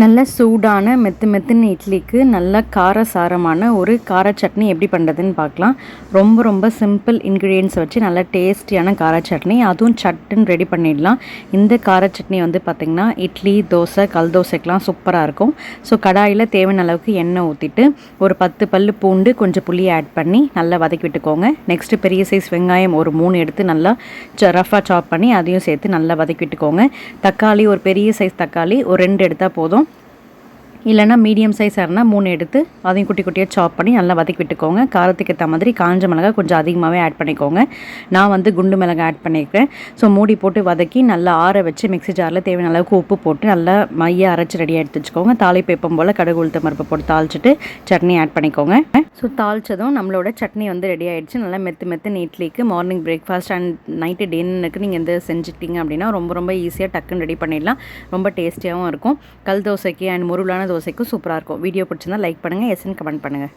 நல்ல சூடான மெத்துன்னு இட்லிக்கு நல்ல காரசாரமான ஒரு கார சட்னி எப்படி பண்ணுறதுன்னு பார்க்கலாம். ரொம்ப சிம்பிள் இன்க்ரீடியன்ஸ் வச்சு நல்ல டேஸ்டியான கார சட்னி, அதுவும் சட்டுன்னு ரெடி பண்ணிடலாம். இந்த கார சட்னி வந்து பார்த்திங்கன்னா இட்லி, தோசை, கல் தோசைக்கெலாம் சூப்பராக இருக்கும். ஸோ கடாயில் தேவையான அளவுக்கு எண்ணெய் ஊற்றிட்டு ஒரு 10 பல் பூண்டு, கொஞ்சம் புளி ஆட் பண்ணி நல்லா வதக்கி விட்டுக்கோங்க. நெக்ஸ்ட்டு பெரிய சைஸ் வெங்காயம் ஒரு 3 எடுத்து நல்லா ரஃபாக சாப் பண்ணி அதையும் சேர்த்து நல்லா வதக்கி விட்டுக்கோங்க. தக்காளி ஒரு பெரிய சைஸ் தக்காளி ஒரு 2 எடுத்தால் போதும். இல்லைனா மீடியம் சைஸாக இருந்தால் 3 எடுத்து அதையும் குட்டி குட்டியாக சாப் பண்ணி நல்லா வதக்கி விட்டுக்கோங்க. காரத்துக்கு ஏற்ற மாதிரி காஞ்ச மிளகாய் கொஞ்சம் அதிகமாகவே ஆட் பண்ணிக்கோங்க. நான் வந்து குண்டு மிளகாய் ஆட் பண்ணியிருக்கேன். ஸோ மூடி போட்டு வதக்கி நல்லா ஆற வச்சு மிக்ஸி ஜாரில் தேவையான அளவுக்கு உப்பு போட்டு நல்லா மையாக அரைச்சி ரெடியாக எடுத்து வச்சுக்கோங்க. தாளிப்பு எப்பவும் போல் கடுகு, உளுத்தம் பருப்பு போட்டு தாளிச்சிட்டு சட்னி ஆட் பண்ணிக்கோங்க. ஸோ தாளித்ததும் நம்மளோட சட்னி வந்து ரெடி ஆகிடுச்சு. நல்லா மெத்து இட்லிக்கு மார்னிங் பிரேக்ஃபாஸ்ட் அண்ட் நைட்டு டின்னருக்கு நீங்கள் எந்த செஞ்சுட்டிங்க அப்படின்னா ரொம்ப ஈஸியாக டக்குன்னு ரெடி பண்ணிடலாம். ரொம்ப டேஸ்டியாகவும் இருக்கும். கல் தோசைக்கு அண்ட் முருளான தோசைக்கும் சூப்பராக இருக்கும். வீடியோ பிடிச்சிருந்தா லைக் பண்ணுங்கள், எஸ்ன்னு கமெண்ட் பண்ணுங்கள்.